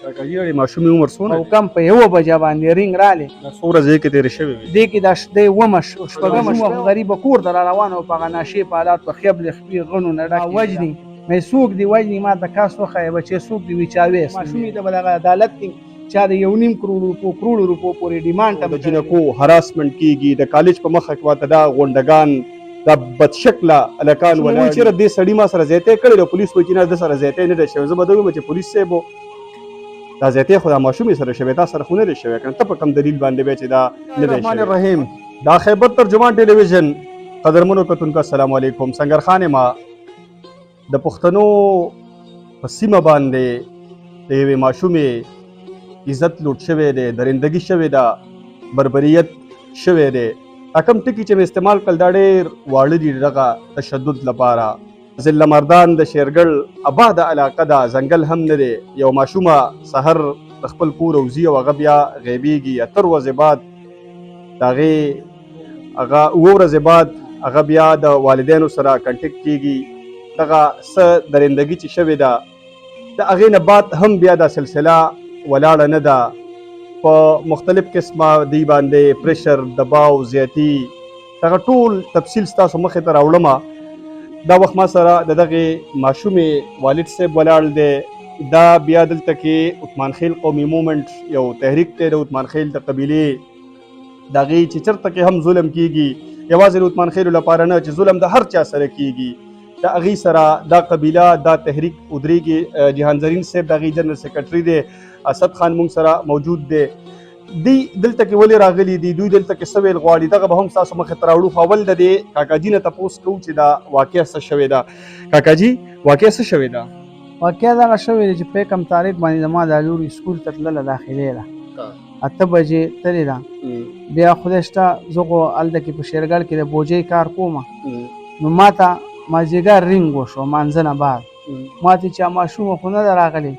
کاکاجي ماشومې عمر څونه او کم په 1 بجه باندې رینګ رالی څو ورځې کې تېرې شوې وي؟ دې کې د شپږمه شپه غریبه کور ته را روان او په هغه ناشې په حالات په خیبل خپې غڼو نه ډک وجني مې څوک دی وجني ما ته کاس وښیه بچې څوک دی وي چا ویست ماشومې ته به دغه عدالت کې چا د 1.5 کروڑ روپو پورې ډیمانډ د جنکو هراسمنټ کیږي د کالج په مخه کې واته دا غونډګان دا بدشکله الکان ولاړ چې دې سړی ما سره زیاته کړی د پولیس وکیل د سره زیاته نه ده شوی زه به دوی چې پولیس صاحب دا زیاته خو د ماشومې سره شوی دا سره خو نه دی شوی کنه ته په کوم دلیل باندې به چې دا نه دی شوی؟ الرحمن الرحیم دا خیبر ترجمان ټلویزیون قدرمنو کتونکو السلام علیکم سنگر خان ما د پښتنو په سیمه باندې د یوې ماشومې عزت لوټ شوی دی درندګي شوې ده بربریت شوی دی کم ټکي چې مې استعمال کړل دا ډېر واړه دي دغه تشدد لپاره ضلع مردان د شیرګل آباده علاقه ده ځنګل هم نه دی یو ماشومه سحر د خپل کور وځي او هغه بیا غیبیږي اتر ورځې بعد د هغې هغه 7 ورځې بعد هغه بیا د والدینو سره کنټیکټ کیږي دغه څه درندګي چې شوې ده د هغې نه بعد هم بیا دا سلسله ولاړه نه ده په مختلف قسمه دی باندې پریشر دباو زیاتی دغه ټول تفصیل ستاسو مخې ته راوړم دا وخت ما سره د دغې ماشومې والد صاحب ولاړ دی دا بیا دلته کې عثمان خیل قومي مومنټ یو تحریک دی د عثمان خیل د قبیلې د هغې چې چېرته کې هم ظلم کیږي یوازې د عثمان خیلو لپاره نه چې ظلم د هر چا سره کیږي د هغې سره دا قبیله دا تحریک ودرېږي جهان زرین صاحب د هغې جنرل سیکرټري دی اسد خان مونږ سره موجود دی دی دلته کې ولې راغلي دي دوی دلته کې څه ویل غواړي دغه به هم ستاسو مخې ته راوړو خو اول د دې کاکاجي نه تپوس کوو چې دا واقعه څه شوې ده کاکاجي واقعه څه شوې ده؟ واقعه دغه شوې ده چې په کم تاریخ باندې زما دا لور سکول ته تلله داخلې ده 8 بجې تللې ده بیا خدای شته زه خو هلته کې په شیرګل کې د بوجۍ کار کوم نو ما ته مازدیګر رینګ وشو مانځه نه بعد ما ته چې ماشومه خو نه ده راغلې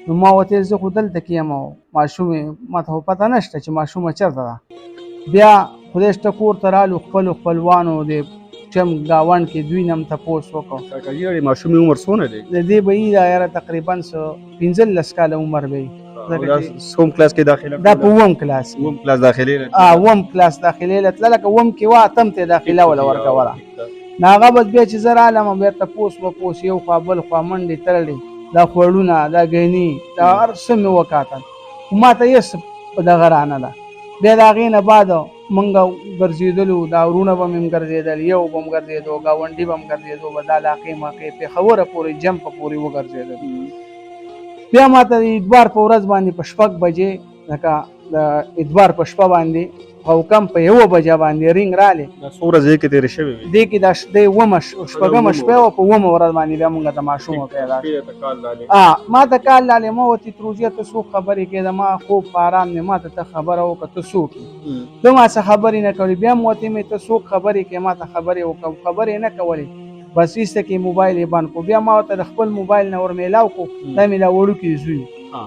نو ما ورته زه خو دلته کې یم او ماشومې ما ته خو پته نشته چې ماشومه چېرته ده بیا خدای شته کور ته رالو خپلو خپلوانو د چم ګاونډ کې دوی نه هم تپوس وکړو کاکاجي ماشومې عمر څونه دی؟ د دې به یي دا یاره تقریبا 15 کاله عمر به وي څوم کلاس کې داخله دا په 9 کلاس کې 9 کلاس داخلې 9 کلاس داخلې لته لکه 9 کې وا تم ته داخله ولا ورکوله ناغه بس بیا چې زه رالم بیا تپوس وپوس یو خوا بل خوا منډې تړلې دا خوړونه دا ګیني دا هر څه مې وکاتل ما ته هېڅ په دغه رانه ده بیا د هغې نه بعد موږ ګرځېدلو دا ورونه به مې هم ګرځېدل یو به هم ګرځېدو ګاونډي به هم ګرځېدو به دا علاقې ماقې پېښوره پورې جمپه پورې وګرځېدل بیا ما ته د اتوار په ورځ باندې په 6 بجې لکه د اتوار په شپه باندې او کم په 1 بجه باندې رینګ رالی څو ورځې کې تېرې شوې وي؟ دې کې د شپږمه شپه وه په 1 ورځ باندې بیا موږ ته ماشومه پیدا شو ما ته کال لالې ما ورته تروزیه ته څوک خبرې کېده ما خوب په ارام دی ما ته خبره وکړه ته څوک یې ده ما څه خبرې نه کړې بیا مې ورته مې ته څوک خبرې کوې ما ته خبرې وکړه خبرې نه کولې بس ایسته کې موبایل یې بند کړو بیا ما ورته د خپل موبایل نه ور میلاو کړو دا مې دا وړوکي زوی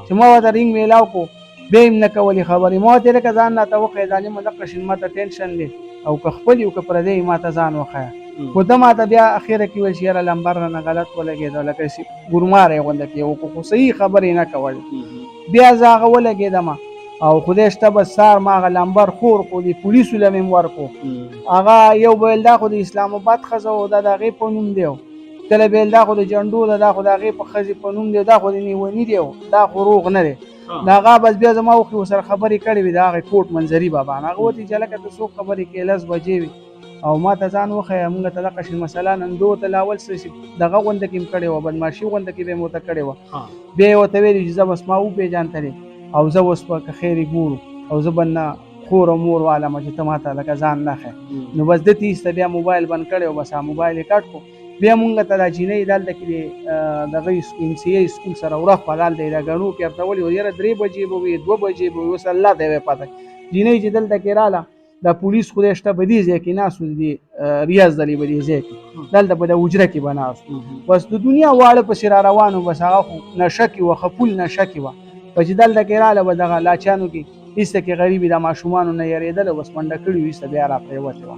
چې ما ورته رینګ میلاو کړو بیا یې نه کولې خبرې ما ورته لکه ځان راته وښیه ظالمه دقه شین ما ته ټینشن دی او که خپل یو که پردی ما ته ځان وښیه خو ده ما ته بیا اخره کې ویل چې یاره لمبر رانه غلط ولګېده لکه ګورماری یې غونده کې وکړو خو صحیح خبرې نه کولې بیا زه هغه ولګېدم او خدای شته بس سهار ما هغه لمبر خور کړو د پولیسو له مې ورکړو هغه یو به ویل دا خو د اسلام آباد ښځه و دا د هغې په نوم دی کله به ویل دا خو د جنډو ده دا خو د هغې په ښځې په نوم دی دا خو د نیوني دی دا خو روغ نه دی د هغه بس بیا زما وخت ورسره خبرې کړې وې د هغې کوټ منظري بابا هغه ورته چې هلکه ته څوک خبرې کوې 10 بجې وې او ما ته ځان وښیه موږ ته دغه شي مسله نن دو ته لاول څه دغه غونډه کې م کړې وه بدماشي غونډه کې به یې ورته کړې وه بیا یې ورته ویلي چې زه بس ما وپېژانتلې او زه اوس به که خیر ګورو او زه به نه خور او مور والم چې ته ما ته لکه ځان نه ښیې نو بس ده ته ایسته بیا موبایل بند کړی و بس موبایل یې کټ کړو بیا مونږ ته دا جینۍ دلته کې دغه MCA سکول سره ورخوا دلته یې دا ګڼو کې ورته ولي یاره 3 بجې به وي 2 بجې به وي اوس الله ته یې پته جینۍ چې دلته کې راله دا پولیس خدای شته په دې ځای کې ناست و د ریاض دلې په دې ځای کې دلته په د حجره کې به ناست بس د دنیا واړه پسې را روان و بس هغه خو نشه کې وه ښه پول نشه کې وه په چې دلته کې راله به دغه لاچانو کې ایسته کې غریبي د ماشومانو نه یېرېدله بس منډه کړي وو ایسته بیا را پرېوتې وه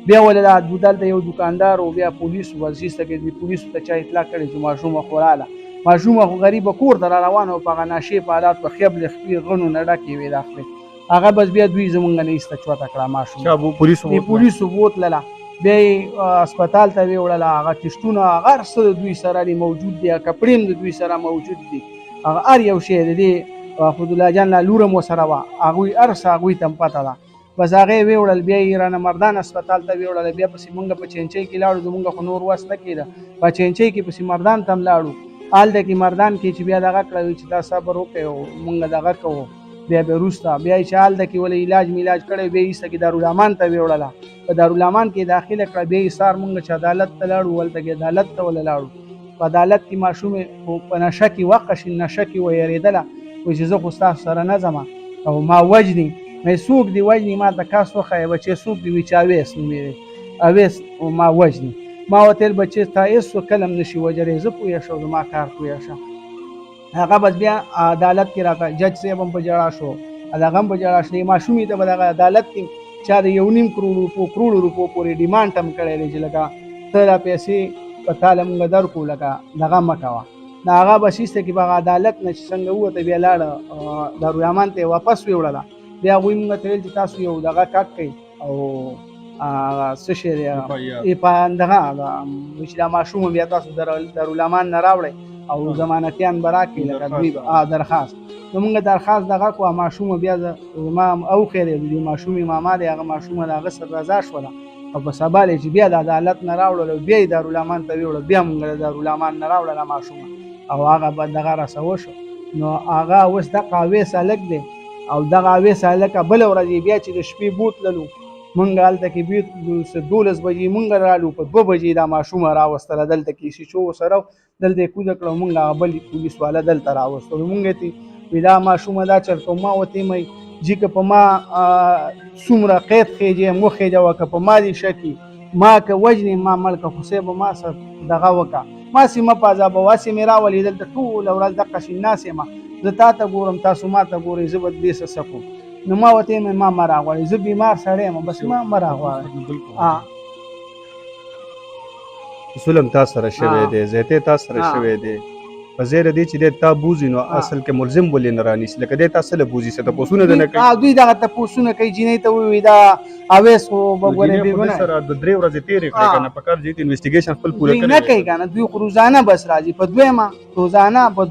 بیا ولې دا دلته یو دکاندار و بیا پولیسو بس ایسته کې پولیسو ته چا اطلاع کړې چې ماشومه خو راله ماشوم خو غریب کور ته را روانه په هغه ناشې په حالات په خیبل خپې غنو نه ډکې وې دا خپې هغه بس بیا دوی زمونږ نه ایسته چوته کړه ماشوم پولیسو بوتلله بیا یې هسپتال ته ویوړله هغه ټسټونه هر څه د دوی سره دي موجود دي کپړې هم د دوی سره موجود دي هغه هر یو شی د دې فضل جان لا لور هم ورسره وه هغوی هر څه هغوی ته هم پته ده بس هغه یې ویوړل بیا یې رانه مردان هسپتال ته ویوړله بیا پسې مونږ په چینچۍ کې لاړو زمونږ خو نور وس نه کېده په چینچۍ کې پسې مردان ته هم لاړو هلته کې مردان کې چې بیا دغه کړه چې دا صبر وکړئ او مونږ دغه کوو بیا وروسته بیا یې چې هلته کې ولې علاج میلاج کړی بیا یې ایسته کې دارالامان ته ویوړله په دارالامان کې داخله کړه بیا یې سهار مونږ چې عدالت ته لاړو هلته کې عدالت ته ولې لاړو په عدالت کې ماشوم په نشه کې وقشي نشه کې ویرېدله وایي چې زه خو ستاسو سره نه ځم او ما وجني مې څوک دی وجني ما ته کاس وښیه بچې څوک دی وایي چې اویس نومېږي اویس ما وجني ما ورته ویل بچې تا هېڅ کله هم نشي وجلی زه پوه شه زما کار پوه شه هغه بس بیا عدالت کې راته جج صاحب هم په ژړا شو هغه هم په ژړا شو ماشومې ته به دغه عدالت کې چا د 1.5 کروڑ روپو پورې ډیمانډ هم کړی دی چې لکه ته دا پیسې په تاله مونږ درکړو لکه دغه مه کوه د هغه بس ایسته کې به عدالت نه چې څنګه ووته بیا لاړه دارالامان ته یې واپس ویوړله بیا هغوی مونږ ته ویل چې تاسو یو دغه کاټ کوئ او څه شی دی دغه چې دا ماشوم بیا تاسو دارالامان نه راوړئ او ضمانتیان به راکړي لکه دوی درخواست نو مونږ درخواست دغه کړو ماشومه بیا زما اوښی دی د ماشومې ماما دی هغه ماشومه د هغه سره رضا شوله او په سبا چې بیا د عدالت نه راوړل بیا یې دارالامان ته ویوړل بیا مونږ د دارالامان نه راوړله ماشومه او هغه به دغه رسوه شو نو هغه اوس دغه اویس هلک دی او دغه اویس هلکه بله ورځ بیا چې د شپې بوتللو مونږ هلته کې بیا 12 بجې مونږ رالو په 2 بجې دا ماشومه راوستله دلته کې شیشو سره دلته یې کوزه کړه مونږ هغه بل پولیس والا دلته راوستلو مونږ یې وی دا ماشومه دا چېرته ما ورته ویل چې که په ما څومره قید خېجې وخېجه وکړه په ما دې شکي ما که وجنې ما ملکه خو به ما سره دغه وکړه ما سې مه په عذابوه هسې مې راولې دلته ټوله ورځ دقه شي ناست یم زه تا ته ګورم تاسو ما ته ګورئ زه به دې څه کوم نو ما ورته ویل ما مه راغواړئ زه بیمار سړی یم بس ما مه راغواړئ ظلم تا سره شوی دی زیاتې تا سره شوی دی په زیره دی چې دی تا بوزي نو اصل کې ملزم ولې نه رانیسي لکه دی تا څه له بوزي څه تپوسونه نه کوي دوی دغه تپوسونه کوي جینۍ ته ووایي دا اویس خو به ګورې بېګناه سره د 3 ورځې تېرې کړې که نه پکار چې انویسټیګیشن خپل پوره دوی نه کوي که نه دوی خو روزانه بس راځي په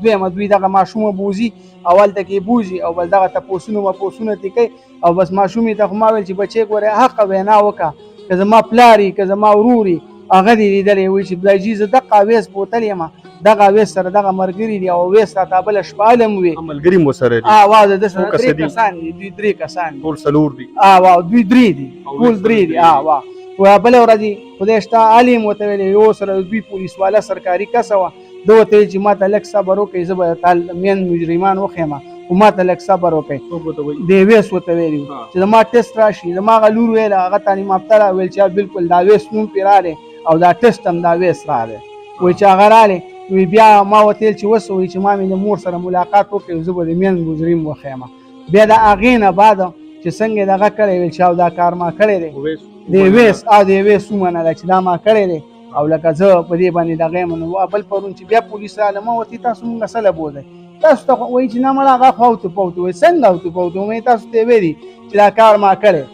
دویمه دوی دغه ماشومه بوزي او هلته کې بوزي او بس دغه تپوسونه ترې کوي او بس ماشومې ته خو ما ویل چې بچې ګورې حقه وینا وکړه که زما پلار یي که زما ورور یي هغه دې لیدلی وایي چې بلایجي زه دغه اویس بوتل یم دغه اویس سره دغه ملګري دي او اویس راته بله شپه هلم وي ملګري مو سره دي واو د سره 3 کسان دي دوی 3 کسان ټول څلور دي واو دوی 3 دي ټول 3 دي واو بله ورځ خدای شته علي م ورته ویلې یو سره دوی پولیس والا سرکاري کسه وه ده ورته ویل چې ما ته لږ صبر وکړئ زه به مین مجرمان وښیم خو ما ته لږ صبر وکړئ د اویس ورته ویلي چې زما ټسټ راشي زما هغه لور ویله هغه تعلیم یافته را ویل چې بالکل د اویس نوم پرې راغلی او دا ټسټ هم د اویس راغلی وایي چې هغه راغلی وی بیا ما ورته ویل چې اوس وایي چې ما مې د مور سره ملاقات وکړی زه به د مین مجرم وښیم بیا د هغې نه بعد چې څنګه دغه کړی ویل چې او دا کار ما کړی دی د اویس د اویس ومنله چې دا ما کړی دی او لکه زه په دې باندې دغه یم نو بل پرون چې بیا پولیس راغله ما ورته تاسو مونږ څه له بوځئ تاسو ته وایي چې نه مړه هغه خو اوتو پوتو وایي څنګه اوتو پوتو مې تاسو ته ویلي چې دا کار ما کړی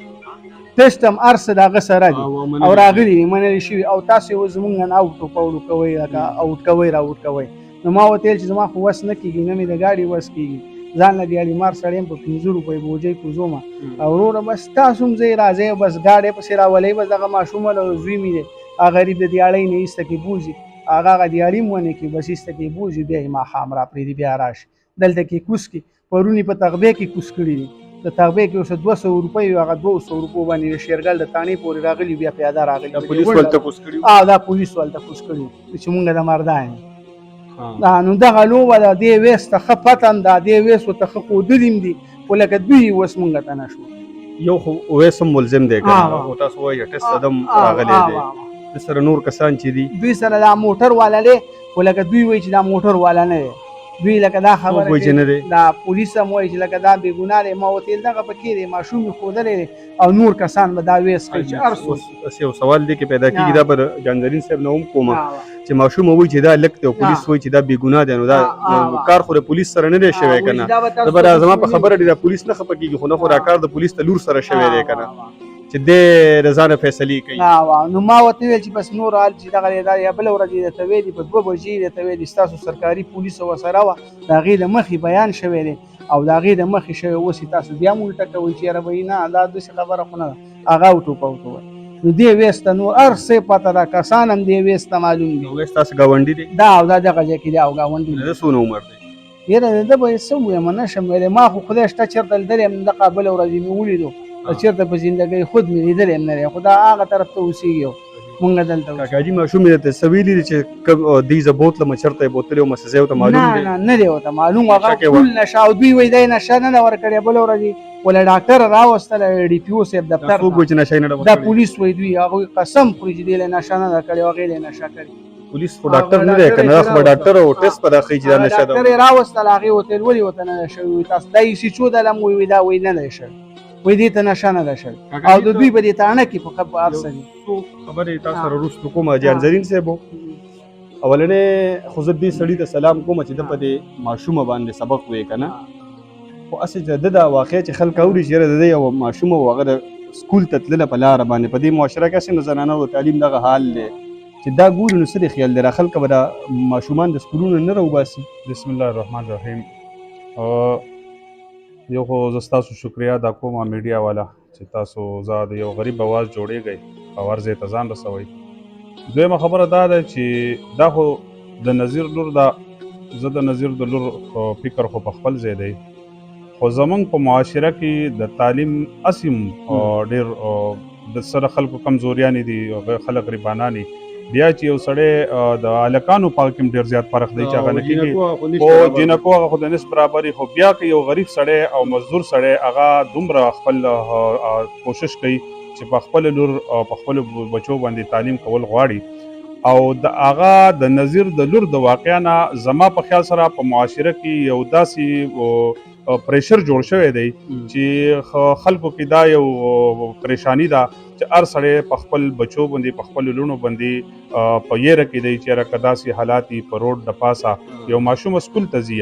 ټسټ هم هر څه د هغه سره دي او راغلي دي منلي شوي او تاسو یې اوس زمونږ نه اوټو پوړو کوئ لکه اوټ کوئ را اوټ کوئ نو ما ورته ویل چې زما خو وس نه کېږي نه مې د ګاډي وس کېږي ځان له دیاړي مار سړی یم په 15 روپۍ بوجۍ کوزومه او وروره بس تاسو هم ځئ راځئ بس ګاډی پسې راولئ بس دغه ماشومه له زوی مې دی هغه غریب د دیاړۍ نه ایسته کې بوځي هغه دیاړي هم ونه کړي بس ایسته کې بوځي بیا یې ماښام را پرېږدي بیا راشي دلته کې کوز کړي پرون یې په تغبې کې کوز کړي دي د تغبې کې اوس 200 روپۍ هغه 200 روپو باندې د شیرګل د تانې پورې راغلي بیا پیاده راغلي دا پولیس ولته کوز کړي دا پولیس ولته کوز کړي چې مونږ د مردان نو دغه لوبه ده دې ویس ته ښه پته هم ده دې ویس ورته ښه ښودلي هم دي خو لکه دوی اوس مونږ ته نه شو یو خو اویس هم ملزم دی که نه او تاسو وایي ټسټ دم راغلی دی د سره نور کسان چې دي دوی سره دا موټر والا دی خو لکه دوی وایي چې دا موټر والا نه دی دوی لکه دا خبره څوک وایي چې نه دی؟ دا پولیس هم وایي چې لکه دا بې ګناه دی ما ورته ویل دغه پکې دی ماشوم یې ښودلی دی او نور کسان به دا ویس کوي چې هر څوک اوس یو سوال دی کې پیدا کېږي دا به جانزرین صاحب نه هم کومه ها. چې ماشوم وایي چې دا لک دی او پولیس وایي چې دا بې ګناه دی نو دا ها. کار خو د پولیس سره نه دی شوی که نه دا به زما په خبره دی دا پولیس نه خفه کېږي خو نه خو دا کار د پولیس د لور سره شوی دی که نه چې دی د ځانه فیصلې کوي نو ما ورته ویل چې بس نور حال چې دغه دی دا یا بله ورځ یې درته ویلي په 2 بجې یې درته ویلي ستاسو سرکاري پولیسو ورسره وه د هغې د مخې بیان شوی دی او د هغې د مخې شوی اوس یې تاسو بیا هم الټه کوئ چې یاره به نه دا داسې خبره خو نه ده هغه وټوپه وایي نو دې ویسته نور هر څه پته ده کسان هم دې ویسته معلوم دي نو ستاسو ګاونډي دی دا او دا دغه ځای کې دی او ګاونډي دی د څونه عمر دی یاره ده به یې څه ووایم نشم ویلی ما خو خدای شته چېرته لیدلی یم دغه بله ورځ یې مې ولیدو چېرته په زندګۍ خود مې لیدلی هم نه دی خو دا هغه طرف ته اوسېږي مونږ دلته کاکاجي ماشوم یې درته څه ویلي دي چې دی زه بوتلم چېرته یې بوتلی وم څه ځای ورته معلوم دی نه دی ورته معلوم هغه ټول نشه او دوی وایي دی نشه نه ده ورکړې بله ورځ وله ډاکټر راوستله ډي پي او صاحب دفتر څوک وایي چې نشه یې نه ده دا ورکړې؟ پولیس وایي دوی هغوی قسم خوري چې دی له نشه نه ده کړې او هغې له نشه کړې پولیس خو ډاکټر نه دی که نه خو ډاکټر او ټیسټ په دا ښیي چې دا نشه ده ډاکټر یې راوستله هغې ورته ویل ولې ورته نه ده شوي وایي تاسو دا یې سي چودله هم وایي دا وایي نه ده شوي وایي دې ته نشه نه ده شوي او د دوی به دې ته اڼه کړي په هر څه دي خبرې تاسو سره وروستو کومه جانزرین صاحب اولنې خو زه دې سړي ته سلام کوم چې ده په دې ماشومه باندې سبق وایي که نه خو هسې چې ده دا واقع چې خلک اوري چې یاره د ده یو ماشومه و هغه د سکول ته تلله په لاره باندې په دې معاشره کې هسې نو زنانه د تعلیم دغه حال دی چې دا ګوري نو څه دی خیال دی را خلکه به دا ماشومان د سکولونو نه راوباسي بسم الله الرحمن الرحیم یو خو زه ستاسو شکریا ادا کوم میډیا والا چې تاسو زه د یو غریب اواز جوړېږئ او هر ځای ته ځان رسوئ دویمه خبره دا ده چې دا خو د نظیر لور دا زه د نظیر د لور فکر خو په خپل ځای دی خو زمونږ په معاشره کې د تعلیم اسیم ډېر د سره خلکو کمزوریانې دي خلک غریبانان دي بیا چې یو سړی د هلکانو په کې هم ډېر زیات فرق دی چې هغه نه کېږي خو جینکو هغه خو د نس برابري خو بیا که یو غریب سړی او مزدور سړی هغه دومره خپل کوشش کوي چې په خپل لور په خپل بچو باندې تعلیم کول غواړي او د هغه د نظیر د لور د واقعا نه زما په خیال سره په معاشره کې یو داسې پریشر جوړ شوی دی چې خلکو کې دا یو پریشانی ده چې هر سړی په خپل بچو باندې په خپل لونو باندې په یېره کې دی چې هغه داسې حالات په روډ د پاسه یو ماشوم سکول ته ځي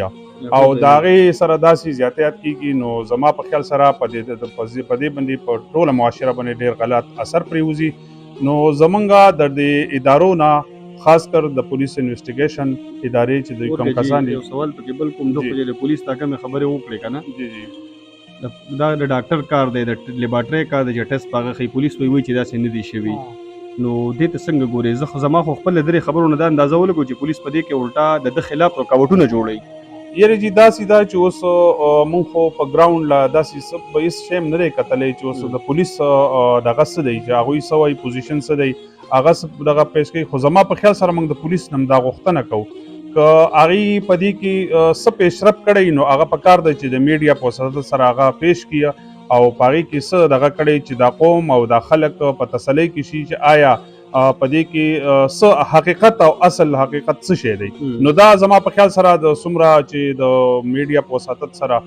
او د هغې سره داسې زیاتیات کېږي نو زما په خیال سره په دې باندې په ټوله معاشره باندې ډېر غلط اثر پرېوځي نو زمونږ د دې ادارو نه خاص کر د پولیس انویسټیګیشن ادارې چې دوی کوم کسان دي یو سوال پکې بل کوم دوه د پولیس تا کومې خبرې وکړې که نه جی جی دا د ډاکټر کار دی د لیبارټرۍ کار دی چې ټیسټ په هغه ښیي پولیس وایي چې داسې نه دي شوي نو دې ته څنګه ګورې زما خو خپل د دې خبرو نه دا اندازه ولګو چې پولیس په دې کې الټا د ده خلاف رکاوټونه جوړوي یاره جی داسې دا چې اوس مونږ خو په ګراونډ لا داسې څه به هېڅ شی هم نه دی کتلی چې اوس د پولیس دغه څه دی چې هغوی څه وایي پوزیشن څه دی هغه څه دغه پیش کوي خو زما په خیال سره موږ د پولیس نه هم دا غوښتنه کوو که هغې په دې کې څه پیشرفت کړی نو هغه په کار دی چې د میډیا په وسیله سره هغه پیش کړي او په هغې کې څه دغه کړی چې دا قوم او دا خلک په تسلی کې شي چې آیا په دې کې څه حقیقت او اصل حقیقت څه شی دی نو دا زما په خیال سره د څومره چې د میډیا په وساطت سره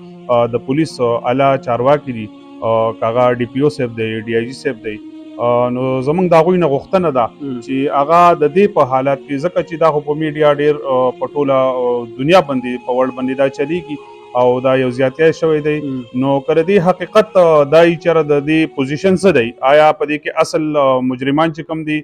د پولیس اعلی چارواکي دي هغه ډي پي او صاحب دی ډي آی جي صاحب دی نو زمونږ د هغوی نه غوښتنه ده چې هغه د دې په حالت کې ځکه چې دا خو په میډیا ډېر په ټوله دنیا باندې په ورلډ باندې دا چلیږي او دا یو زیاتیا شوی دی نو که د دې حقیقت دا چېرې د دې پوزیشن څه دی آیا په دې کې اصل مجرمان چې کوم دي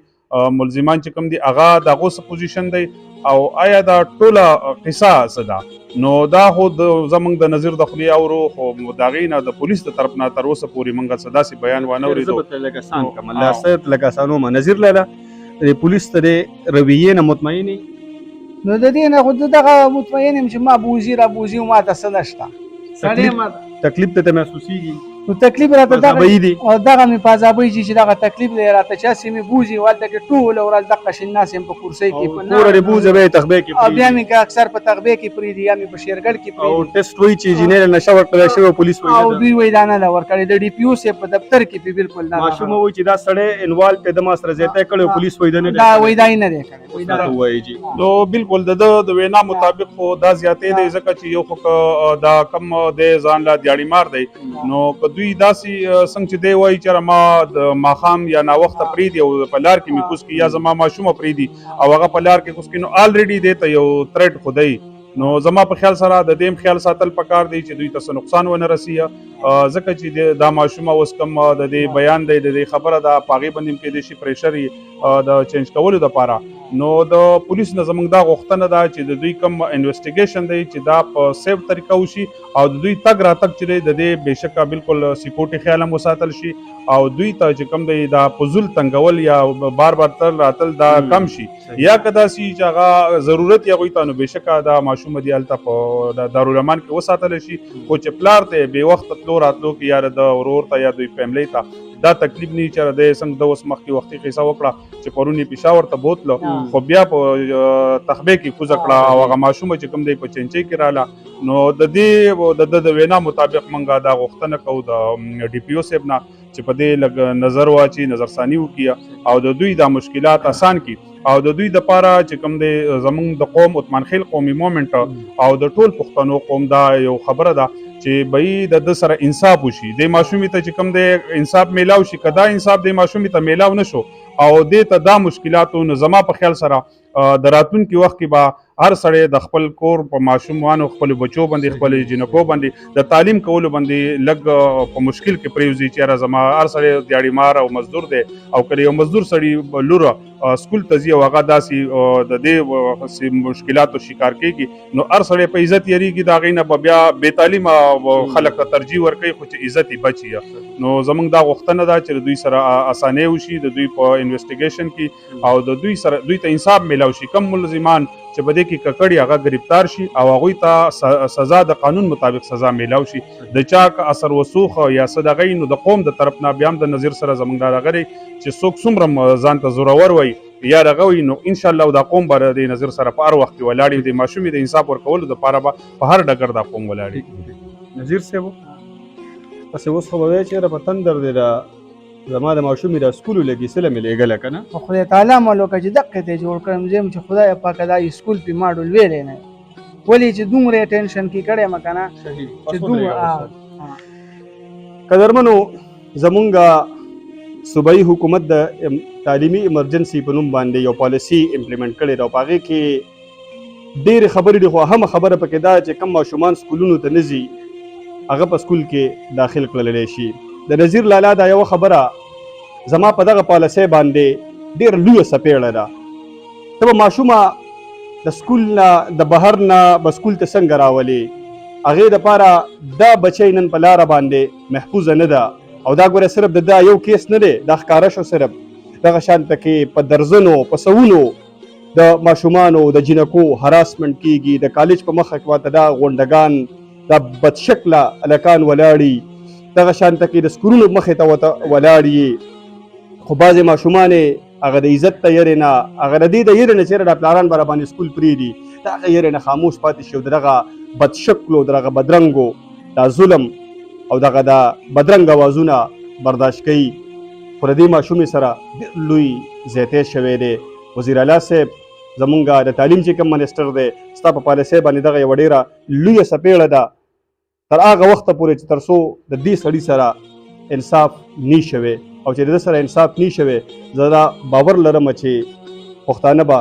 ملزمان چې کوم دي هغه د هغو څه پوزیشن دی او آیا دا ټوله قصه څه ده نو دا خو زمونږ د نظیر د خولې اورو خو د هغې نه د پولیس د طرف نه تر اوسه پورې موږ څه داسې بیان وانه اورېدو لکه سانومه نظیر لاله د پولیس ته د رویې نه مطمئن نو د دې نه خو زه دغه مطمئن یم چې ما بوزي را بوزي ما ته څه نشته تکلیف ته محسوسېږي نو تکلیف راته مذهبي دي. دغه مې په عذابۍ چې دغه تکلیف دی راته چې هسې مې بوځي والته کې ټوله ورځ دغه شین ناست یم په کرسۍ کې په کوره دې بوځه به یې تخبې کې او بیا مې که اکثر په تغبې کې پرېږدي یا مې په شیرګل کې او پرېږدي ټیسټ وایي چې جینۍ له نشه ورکړی شوی پولیس وایي او دوی وایي دا نه ده ورکړې د ډي پي او صاحب په دفتر کې پې بالکل نه ماشوم وایي چې دا سړی انوالو دی د ما سره زیاتی کړی پولیس وایي دا نه دا وایي دا یې نه دی کړی وایي دا وایي جی نو بالکل د وینا مطابق خو دا زیاتې دی ځکه چې یو خو دا کم دی ځان لا دیاړي مار دی نو که دوی داسې څنګه چې دی وایي چې ما د ماښام یا ناوخته پرېږدي او په لار کې مې کوز کړي یا زما ماشومه پرېږدي او هغه په لار کې کوز کړي نو الریډي دی ته یو تھریټ خو دی نو زما په خیال سره د دې خیال ساتل پکار دی چې دوی ته څه نقصان ونه رسیه ځکه چې دا ماشومه اوس کم د دې بیان دی د دې خبره ده په هغې باندې هم کېدای شي پریشر د چینج کولو دپاره نو د پولیس نه زموږ دا غوښتنه ده چې د دوی کم انویسټیګیشن دی چې دا په سیف طریقه وشي او د دوی تګ راتګ چې دی د دې بېشکه بالکل سکیورټي خیال هم وساتل شي او دوی ته چې کم دی دا فضول تنګول یا بار بار تل راتل دا کم شي یا که داسې چې هغه ضرورت یې هغوی ته نو بېشکه دا ماشومه دی هلته په دارالامان کې وساتلی شي خو چې پلار ته بې وخته تلو راتلو کې یا د ورور ته یا دوی فیملی ته دا تکلیف نه چې د څنګه د اوس مخکې وختي قصه وکړه چې پرون یې پېښور ته بوتله خو بیا په تخبې کې کوزه کړه او هغه ماشومه چې کوم دی په چینچۍ کې راله نو د دې د وینا مطابق موږ دا غوښتنه کوو د ډي پي او صاحب نه چې په دې لږ نظر واچي نظرثاني وکړي او د دوی دا مشکلات آسان کړي او د دوی دپاره چې کوم دی زموږ د قوم عثمان خیل قومي مومنټ او د ټول پښتنو قوم دا یو خبره ده چې به د سره انصاف وشي د ماشومې ته چې کوم دی انصاف میلاو شي که دا انصاف د ماشومې ته میلاو نشو او دې ته دا مشکلاتو نو زما په خیال سره د راتلونکي وخت کې به هر سړی د خپل کور په ماشومانو خپل بچو باندې خپل جنکو باندې د تعلیم کولو باندې لږ په مشکل کې پرېوځي چې یاره زما هر سړی دیاړي مار او مزدور دی او که یو مزدور سړي لوره سکول ته ځي او هغه داسې د دې مشکلاتو شکار کېږي نو هر سړی په عزت یریږي د هغې نه به بیا بې تعلیمه خلک ته ترجیح ورکوي خو چې عزت یې بچي نو زموږ دا غوښتنه ده چې دوی سره اسانۍ وشي د دوی په انویسټیګیشن کې او د دوی سره دوی ته انصاف میلاو شي کم ملزمان چې په دې کې ککړي هغه گرفتار شي او هغوی ته سزا د قانون مطابق سزا میلاو شي د چا اثر وسوخ یا څه دغه نو د قوم د طرف نه بیا هم د نظیر سره زموږ دا دغه چې څوک څومره ځان ته زورور وایي یا دغه وي نو انشاءالله دا قوم به د نظیر سره په هر وخت کې ولاړ وي د ماشومې د انصاف ورکولو دپاره به په هر ډګر دا قوم ولاړ وي نظیر صاحب پسې اوس خو به وایي چې یاره په تندر دی دا زما د ماشومې دا سکول لګي سله مې لېږله که نه خو خدای تعالی مال وکړه چې دقې ته یې جوړ کړم زه یم چې خدای پاکه دا سکول پې ما ډول ویلی نه ولې چې دومره یې ټینشن کې کړی یم که نه چې دومره قدرمنو زمونږ صوبایي حکومت د تعلیمي ایمرجنسي په نوم باندې یو پالیسي امپلیمنټ کړې ده او په هغې کې ډېرې خبرې دي خو اهمه خبره پکې دا چې کم ماشومان سکولونو ته نه ځي هغه په سکول کې داخل کړلی شي د نظیر لالا دا یوه خبره زما په دغه پالیسۍ باندې ډېره لویه څپېړه ده ته به ماشومه د سکول نه د بهر نه به سکول ته څنګه راولې هغې دپاره دا بچی نن په لاره باندې محفوظه نه ده او دا ګوره صرف د دا یو کیس نه دی دا ښکاره شو صرف دغه شانته کې په درزنو په سوونو د ماشومانو د جنکو هراسمنټ کیږي د کالج په مخه کې واته دا غونډګان دا بدشکله هلکان ولاړي دغه شانته کې د سکولونو مخې ته ورته ولاړ یي خو بعضې ماشومان هغه د عزت ته یېرې نه هغه د دې د یېرې نه چېرې دا پلاران به راباندې سکول پرېږدي د هغه یېرې نه خاموش پاتې شي او د دغه بدشکلو د دغه بدرنګو دا ظلم او دغه دا بدرنګ اوازونه برداشت کوي خو د دې ماشومې سره ډېر لوی زیاتی شوی دی وزیر اعلی صاحب زمونږ د تعلیم چې کوم منسټر دی ستا په پالیسۍ باندې دغه یوه ډېره لویه څپېړه ده تر هغه وخته پورې چې تر څو د دې سړي سره انصاف نی شوی او چې د ده سره انصاف نی شوی زه دا باور لرم چې پښتانه به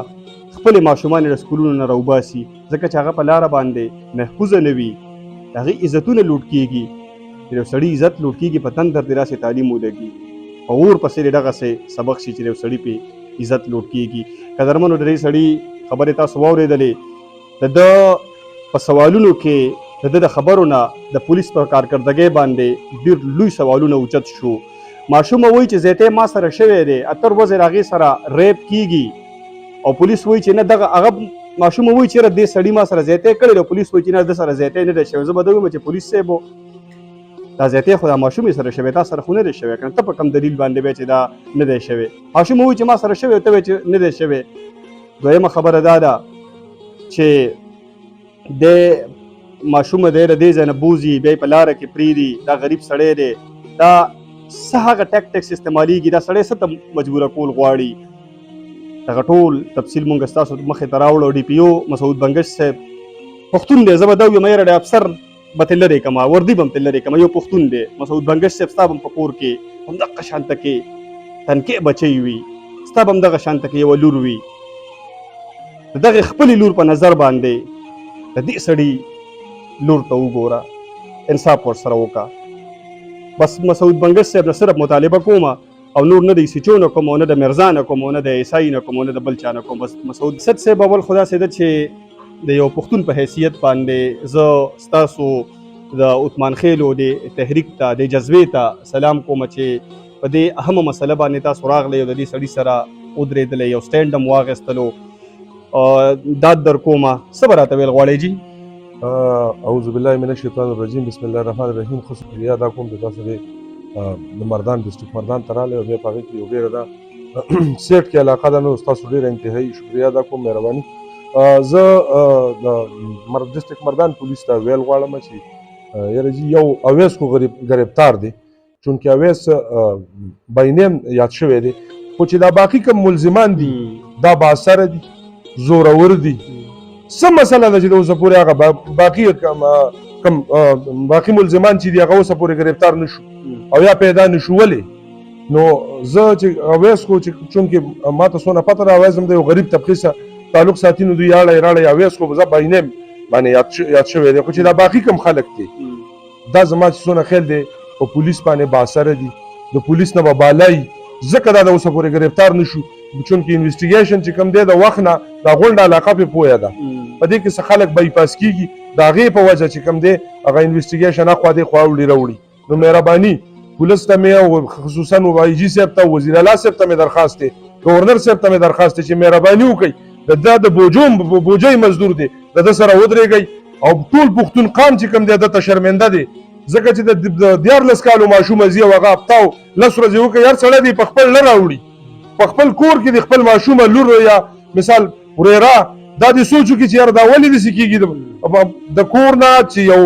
خپلې ماشومان له سکولونو نه راوباسي ځکه چې هغه په لاره باندې محفوظه نه وي د هغې عزتونه لوټ کېږي چې یو سړي عزت لوټ کېږي په تندر دې راسې تعلیم ولګي په اور پسې دې دغسې سبق شي چې یو سړي پې عزت لوټ کېږي قدرمنو د دې سړي خبرې تاسو واورېدلې د ده په سوالونو کې د ده د خبرو نه د پولیس په کارکردګۍ باندې ډېر لوی سوالونه اوچت شو ماشومه وایي چې زیاتی ما سره شوی دی اتر وزر هغې سره ریپ کېږي او پولیس وایي چې نه دغه هغه ماشومه وایي چې دې سړي ما سره زیاتی کړی دی پولیس وایي چې نه ده سره زیاتی نه دی شوی زه به ده ویم چې پولیس صاحب دا زیاتې خو دا ماشومې سره شوی تا سره خو نه دی شوی که نه ته په کوم دلیل باندې وایې چې دا نه دی شوی ماشوم ووایي چې ما سره شوی ته وایې چې نه دی شوی دویمه خبره دا ده چې د ماشوم دی له دې ځای نه بوځي بیا یې په لاره کې پرېږدي دا غریب سړی دی دا څه هغه ټیکټکس استعمالیږي دا سړی څه ته مجبوره کول غواړي دغه ټول تفصیل مونږ ستاسو مخې ته راوړو ډي پي او مسعود بنګش صاحب پښتون دی زه به دا ویم یاره د افسر به ترې لرې کړمه وردي به هم ترې لرې کړمه یو پښتون دی مسعود بنګش صاحب ستا به هم په کور کې همدغه شانته کې تنکۍ بچی وي ستا به همدغه شانته کې یوه لور وي د دغې خپلې لور په نظر باندې د دې سړي لور ته وګوره انصاف ورسره وکړه بس مسعود بنګش صاحب نه صرف مطالبه کومه او نور نه د ایسیچو نه کوم او نه د مرزا نه کوم او نه د عیسائی نه کوم او نه د بل چا نه کوم بس مسعود صد صاحب اول خدا سي ده چې د یو پښتون په حیثیت باندې زه ستاسو د عثمان خیلو د تحریک ته د جذبې ته سلام کوم چې په دې اهمه مسله باندې تاسو راغلی او د دې سړي سره ودرېدلی یو سټینډ هم واخیستلو داد در کومه څه به راته ویل غواړئ جي اعوذ بالله من الشیطان الرجیم بسم الله الرحمن الرحیم خو شکریا ادا کوم د تاسو د مردان ډسټرکټ مردان ته راغلی او بیا په هغې کې یو ډېره ده سیټ کې علاقه ده نو ستاسو ډېره انتهایي شکریا ادا کوم مهرباني زه د ډسټرکټ مردان پولیس ته ویل غواړم چې یاره جي یو اویس خو ګرفتار دی چونکې اویس باینیم یاد شوی دی خو چې دا باقي کوم ملزمان دي دا بااثره دي زورور دي څه مسله ده چې د اوسه پورې هغه باقي ملزمان چې دي هغه اوسه پورې ګرفتار نه شو او یا پیدا نه شو ولې نو زه چې اویس خو چې چونکې ما ته څونه پته ده اویس هم د یو غریب طبقې سره تعلق ساتي نو دوی یاړی راړی اویس خو زه باینیم باندې یاد شوی دی خو چې دا باقي کوم خلک دي دا زما چې څونه خیال دی په پولیس باندې بااثره دي د پولیس نه به بالای ځکه دا د اوسه پورې ګرفتار نه شو چونکې انویسټیګیشن چې کوم دی د وخت نه دا غونډه علاقه پې پویه ده په دې کې څه خلک بایپاس کېږي د هغې په وجه چې کوم دی هغه انویسټیګیشن اخوا دې خوا وړي راوړي نو مهرباني پولیس ته مې او خصوصا آی جي صاحب ته وزیر اعلی صاحب ته مې درخواست دی گورنر صاحب ته مې درخواست دی چې مهرباني وکړئ د بوجۍ مزدور دی د ده سره ودرېږئ او ټول پښتون قام چې کوم دی ده ته شرمنده دی ځکه چې د 14 کالو ماشوم ځي او هغه هفته او 10 ورځې وکړي هر سړی دی په خپل نه راوړي په خپل کور کې د خپل ماشومه لور یا مثال ورېره دا دې سوچ وکړي چې یاره دا ولې داسې کېږي د کور نه چې یو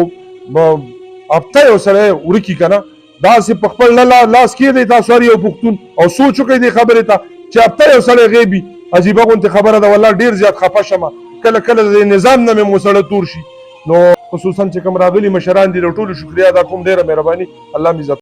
هفته یو سړی ورکي که نه داسې په خپل نه لاس کېدی تاسو هر یو پښتون او سوچ وکړئ دې خبرې ته چې هفته یو سړی غیبي عجیبه غوندې خبره ده والله ډېر زیات خفه شمه کله کله د نظام نه مې مو سړی تور شي نو خصوصا چې کوم راغلي مشران دي د ټولو شکریا ادا کوم ډېره مهرباني الله مې عزت